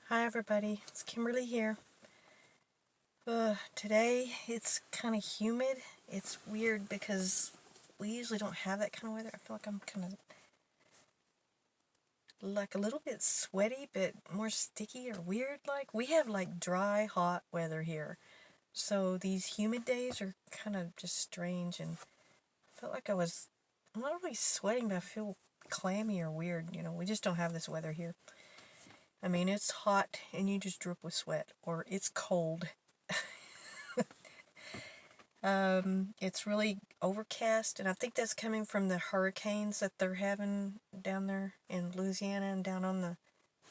Hi everybody, it's Kimberly here. Today it's kind of humid. It's weird because we usually don't have that kind of weather. I feel like I'm kind of like a little bit sweaty, but more sticky or weird. Like we have like dry, hot weather here. So these humid days are kind of just strange, and I felt like I'm not really sweating, but I feel clammy or weird. We just don't have this weather here. I mean, it's hot and you just drip with sweat, or it's cold. It's really overcast, and I think that's coming from the hurricanes that they're having down there in Louisiana and down on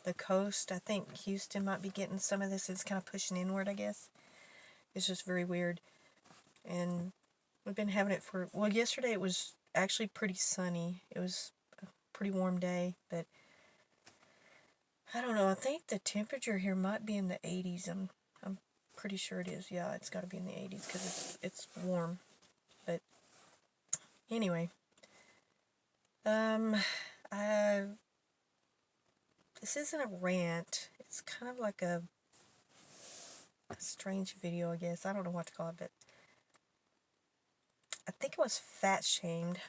the coast. I think Houston might be getting some of this. It's kind of pushing inward, I guess. It's just very weird. And we've been having it well, yesterday it was actually pretty sunny. It was a pretty warm day, but I don't know. I think the temperature here might be in the 80s. I'm pretty sure it is. Yeah, it's got to be in the 80s because it's warm. But anyway, Um, I, this isn't a rant. It's kind of like a strange video, I guess. I don't know what to call it, but I think I was fat shamed.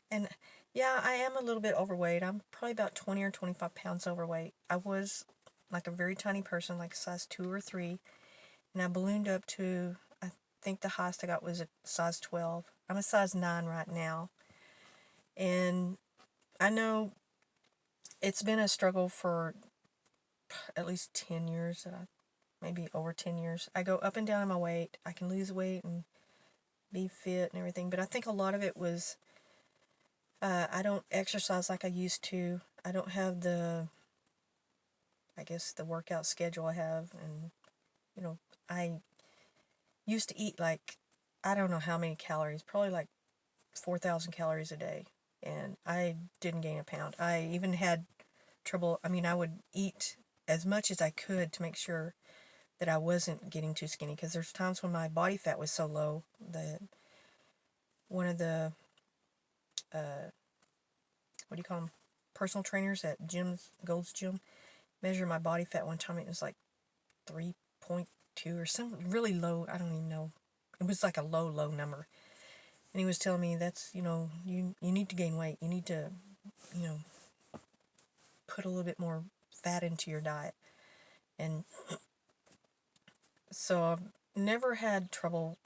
And yeah, I am a little bit overweight. I'm probably about 20 or 25 pounds overweight. I was like a very tiny person, like a size 2 or 3, and I ballooned up to, I think the highest I got was a size 12. I'm a size 9 right now. And I know it's been a struggle for at least 10 years, maybe over 10 years. I go up and down in my weight. I can lose weight and be fit and everything, but I think a lot of it was I don't exercise like I used to. I don't have I guess, the workout schedule I have, and, I used to eat like, I don't know how many calories, probably like 4,000 calories a day, and I didn't gain a pound. I even had trouble, I mean, I would eat as much as I could to make sure that I wasn't getting too skinny, because there's times when my body fat was so low that one of the what do you call them, personal trainers at Gold's Gym, measured my body fat one time. It was like 3.2 or some really low. I don't even know. It was like a low number, and he was telling me that's, you need to gain weight. You need to, you know put a little bit more fat into your diet. And so I've never had trouble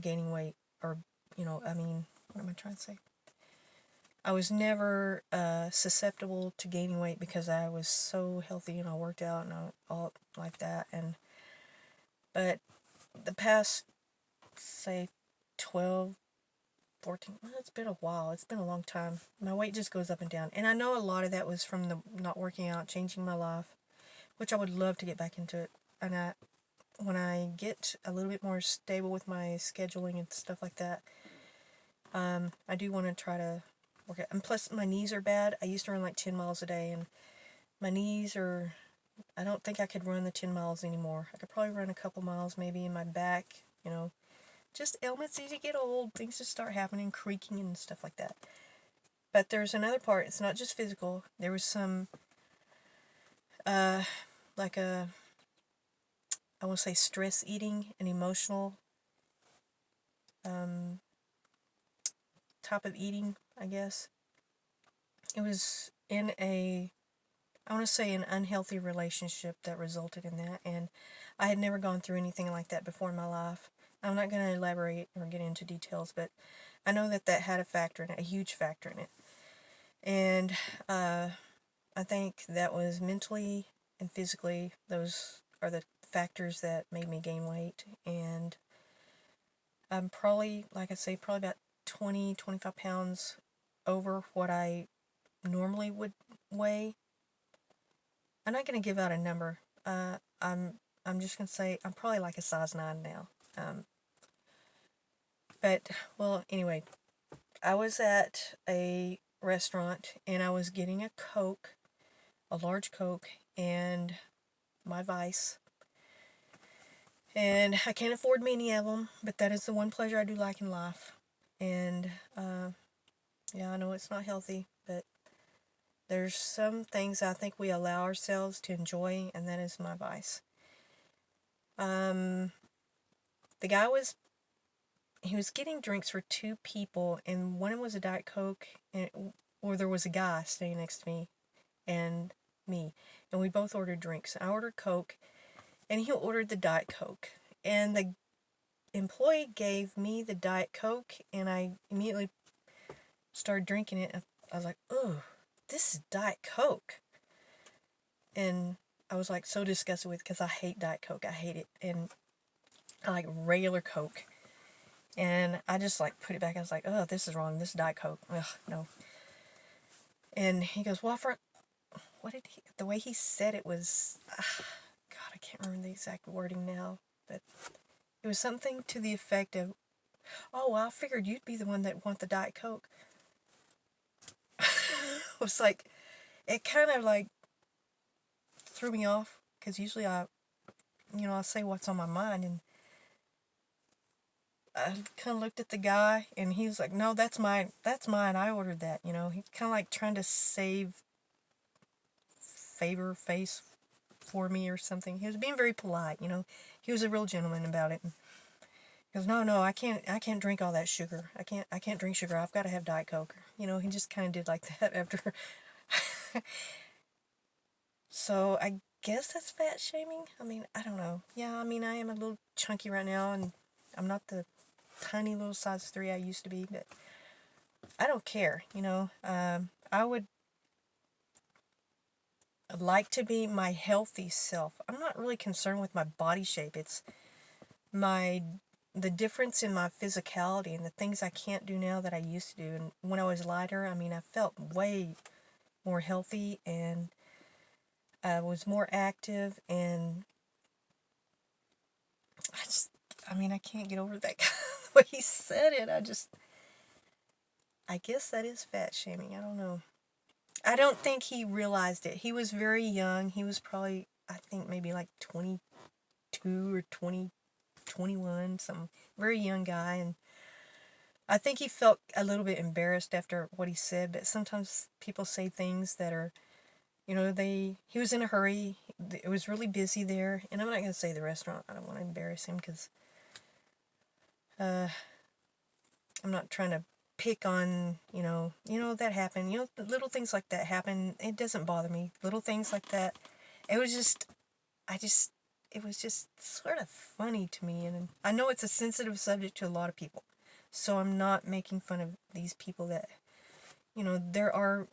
gaining weight, or, I mean, what am I trying to say? I was never susceptible to gaining weight because I was so healthy and I worked out and all like that. But the past, say, 12, 14, well, it's been a while. It's been a long time. My weight just goes up and down. And I know a lot of that was from the not working out, changing my life, which I would love to get back into it. And when I get a little bit more stable with my scheduling and stuff like that, I do want to try to work out. And plus, my knees are bad. I used to run like 10 miles a day, and my knees are, I don't think I could run the 10 miles anymore. I could probably run a couple miles maybe in my back, just ailments as you get old, things just start happening, creaking and stuff like that. But there's another part. It's not just physical. There was some, like I want to say, stress eating and emotional type of eating, I guess. It was in I want to say, an unhealthy relationship that resulted in that, and I had never gone through anything like that before in my life. I'm not going to elaborate or get into details, but I know that had a factor in it, a huge factor in it. And I think that was mentally and physically, those are the factors that made me gain weight. And I'm probably, like I say, probably about 20, 25 pounds over what I normally would weigh. I'm not going to give out a number. I'm just going to say I'm probably like a size 9 now. But, well, anyway, I was at a restaurant and I was getting a Coke, a large Coke, and my Vice. And I can't afford many of them, but that is the one pleasure I do like in life. And, yeah, I know it's not healthy, but There's some things I think we allow ourselves to enjoy, and that is my vice. The guy he was getting drinks for two people, and one was a Diet Coke, or there was a guy standing next to me and me, and we both ordered drinks. I ordered Coke, and he ordered the Diet Coke, and the employee gave me the Diet Coke, and I immediately started drinking it. I was like, "Ugh, this is Diet Coke," and I was like so disgusted with it because I hate Diet Coke. I hate it, and I like regular Coke. And I just like put it back. I was like, "Oh, this is wrong. This is Diet Coke. Ugh, no." And he goes, "Well, for what did he? The way he said it was, God, I can't remember the exact wording now, but it was something to the effect of, "Oh, well, I figured you'd be the one that want the Diet Coke." It was like, it kind of like threw me off because usually I say what's on my mind, and I kind of looked at the guy, and he was like, "No, that's mine. That's mine. I ordered that." He kind of like trying to save favor face for me or something. He was being very polite. He was a real gentleman about it. And he goes, "No, I can't drink all that sugar. I can't drink sugar. I've got to have Diet Coke." He just kind of did like that after. So I guess that's fat shaming. I mean, I don't know. Yeah, I mean, I am a little chunky right now, and I'm not the tiny little size 3 I used to be, but I don't care. I would like to be my healthy self. I'm not really concerned with my body shape. It's my the difference in my physicality and the things I can't do now that I used to do. And when I was lighter, I mean, I felt way more healthy, and I was more active, and I can't get over that the way he said it. I guess that is fat shaming. I don't know. I don't think he realized it. He was very young. He was probably, I think, maybe like 22 or 21, some very young guy. And I think he felt a little bit embarrassed after what he said, but sometimes people say things that are, he was in a hurry. It was really busy there. And I'm not going to say the restaurant. I don't want to embarrass him because I'm not trying to pick on, that happened. Little things like that happen. It doesn't bother me. Little things like that. It was just, it was just sort of funny to me. And I know it's a sensitive subject to a lot of people. So I'm not making fun of these people that, there are,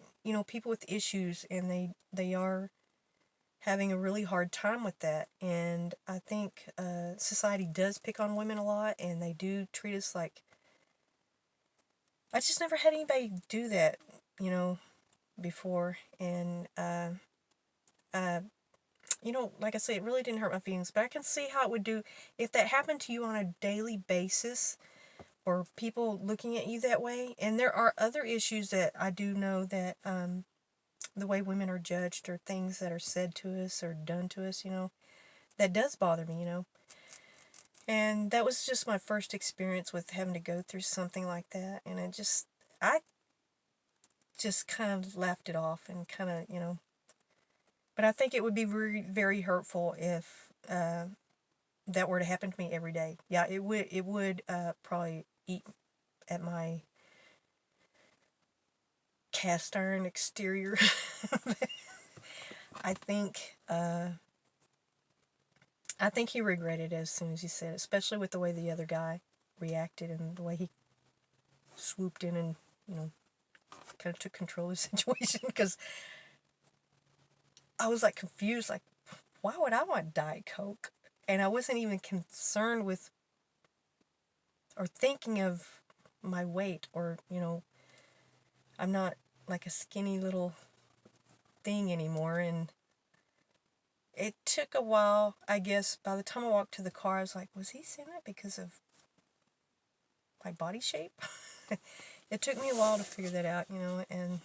people with issues, and they are having a really hard time with that. And I think society does pick on women a lot, and they do treat us like, I just never had anybody do that, before. And, like I say, it really didn't hurt my feelings, but I can see how it would do if that happened to you on a daily basis, or people looking at you that way. And there are other issues that I do know that, the way women are judged, or things that are said to us or done to us, that does bother me. And that was just my first experience with having to go through something like that. And I just kind of laughed it off, and kind of. But I think it would be very, very hurtful if that were to happen to me every day. Yeah, it would. It would probably eat at my cast iron exterior. I think. I think he regretted it as soon as he said it, especially with the way the other guy reacted, and the way he swooped in and, kind of took control of the situation. Because I was like confused, like, why would I want Diet Coke? And I wasn't even concerned with or thinking of my weight, or, I'm not like a skinny little thing anymore. And it took a while, I guess. By the time I walked to the car, I was like, was he saying that because of my body shape? It took me a while to figure that out, and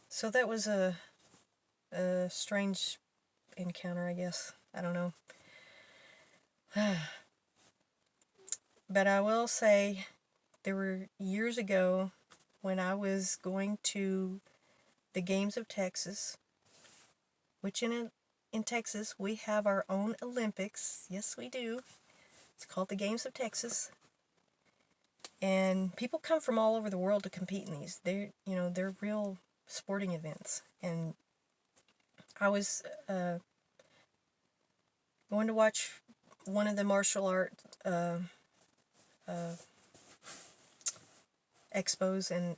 so that was a strange encounter, I guess. I don't know. But I will say, there were years ago when I was going to the Games of Texas, which in Texas we have our own Olympics. Yes, we do. It's called the Games of Texas. And people come from all over the world to compete in these. They're real sporting events. And I was going to watch one of the martial art expos, and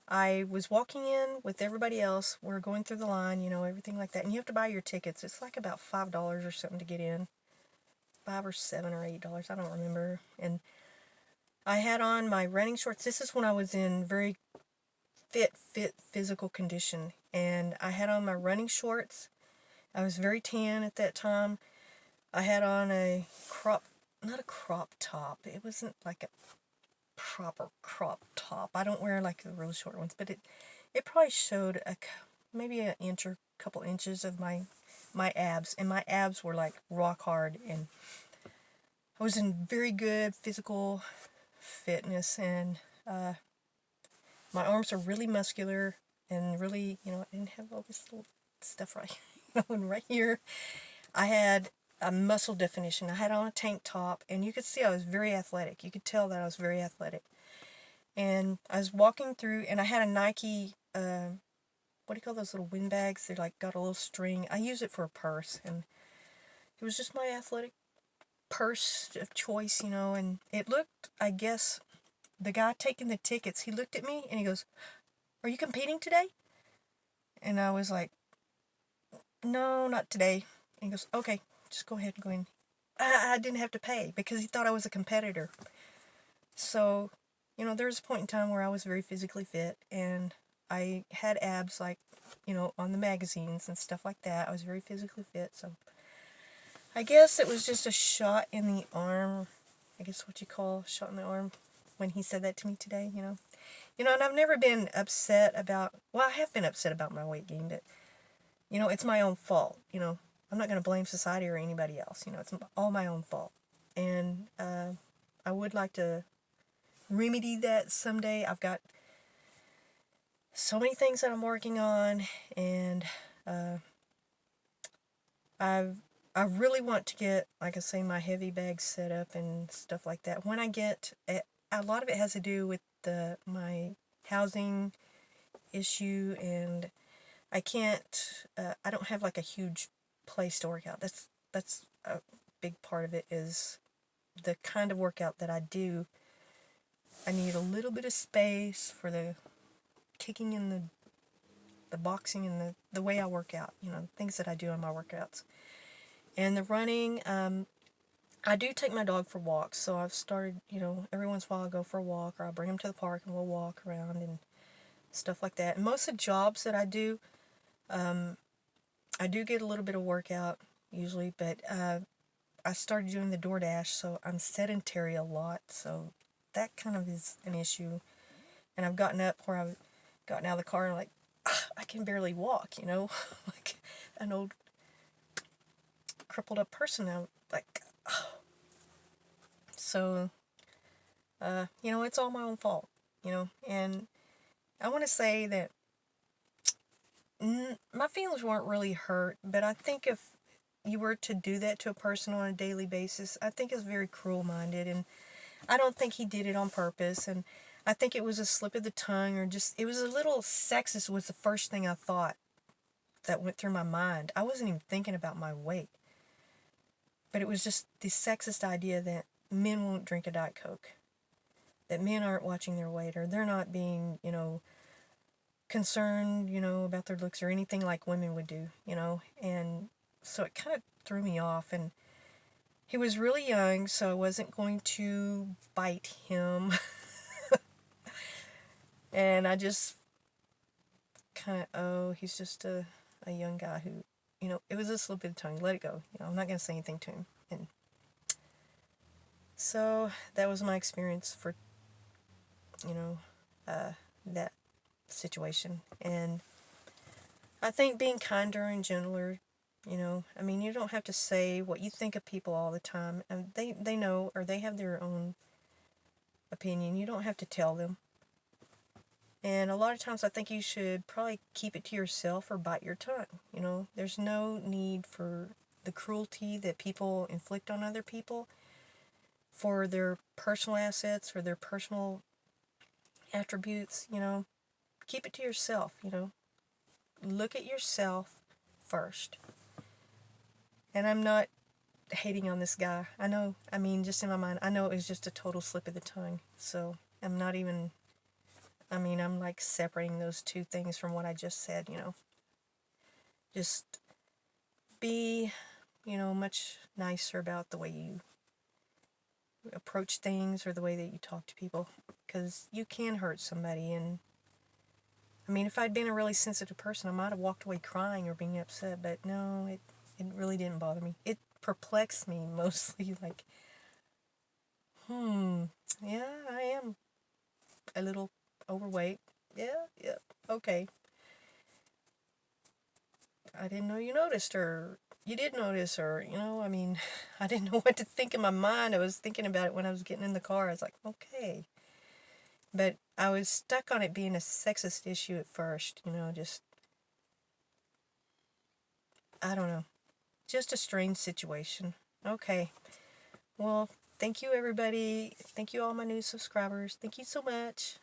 I was walking in with everybody else. We're going through the line, everything like that. And you have to buy your tickets. It's like about $5 or something to get in. $5 or $7 or $8, I don't remember. And I had on my running shorts. This is when I was in very fit physical condition. And I had on my running shorts. I was very tan at that time. I had on not a crop top. It wasn't like a proper crop top. I don't wear like the real short ones, but it probably showed maybe an inch or a couple inches of my abs, and my abs were like rock hard, and I was in very good physical fitness, and my arms are really muscular and really, I didn't have all this little stuff right, and right here I had a muscle definition. I had on a tank top, and you could see I was very athletic. You could tell that I was very athletic. And I was walking through, and I had a Nike, what do you call those little wind bags? They like got a little string. I use it for a purse, and it was just my athletic purse of choice, and it looked, I guess, the guy taking the tickets, he looked at me and he goes, "Are you competing today?" And I was like, "No, not today." And he goes, "Okay, just go ahead and go in." I didn't have to pay because he thought I was a competitor. So, there was a point in time where I was very physically fit, and I had abs like, on the magazines and stuff like that. I was very physically fit, so I guess it was just a shot in the arm. I guess what you call a shot in the arm when he said that to me today, and I've never been upset about, well, I have been upset about my weight gain, but, it's my own fault, I'm not going to blame society or anybody else, it's all my own fault. And I would like to remedy that someday. I've got so many things that I'm working on, and I really want to get, like I say, my heavy bags set up and stuff like that. When I get, a lot of it has to do with my housing issue, and I can't, I don't have like a huge place to work out. That's a big part of it, is the kind of workout that I do. I need a little bit of space for the kicking and the boxing and the way I work out, things that I do on my workouts. And the running, I do take my dog for walks, so I've started, every once in a while I'll go for a walk, or I'll bring him to the park and we'll walk around and stuff like that. And most of the jobs that I do get a little bit of workout usually, but I started doing the DoorDash, so I'm sedentary a lot, so that kind of is an issue. And I've gotten up where I've gotten out of the car and like, I can barely walk, like an old crippled up person. I'm like, so, it's all my own fault, and I want to say that my feelings weren't really hurt, but I think if you were to do that to a person on a daily basis, I think it's very cruel-minded, and I don't think he did it on purpose, and I think it was a slip of the tongue, or just, it was a little sexist was the first thing I thought that went through my mind. I wasn't even thinking about my weight, but it was just the sexist idea that men won't drink a Diet Coke, that men aren't watching their weight, or they're not being, concerned, about their looks or anything like women would do, and so it kind of threw me off. And he was really young, so I wasn't going to bite him. And I just kind of, he's just a young guy who, it was a slip of the tongue, let it go, I'm not going to say anything to him. And so that was my experience for, that situation. And I think being kinder and gentler, you don't have to say what you think of people all the time. And they know, or they have their own opinion. You don't have to tell them. And a lot of times I think you should probably keep it to yourself or bite your tongue. You know, there's no need for the cruelty that people inflict on other people for their personal assets or their personal attributes. You know, keep it to yourself. You know, look at yourself first. And I'm not hating on this guy. I know, I mean, just in my mind, I know it was just a total slip of the tongue. So I'm not even, I mean, I'm like separating those two things from what I just said, you know. Just be, you know, much nicer about the way you approach things or the way that you talk to people. Because you can hurt somebody. And I mean, if I'd been a really sensitive person, I might have walked away crying or being upset. But no, it really didn't bother me. It perplexed me mostly. Like, yeah, I am a little overweight. Yeah, okay. I didn't know you noticed, or you did notice, or, you know, I mean, I didn't know what to think in my mind. I was thinking about it when I was getting in the car. I was like, okay. But I was stuck on it being a sexist issue at first, you know, just, I don't know. Just a strange situation. Okay. Well, thank you, everybody. Thank you, all my new subscribers. Thank you so much.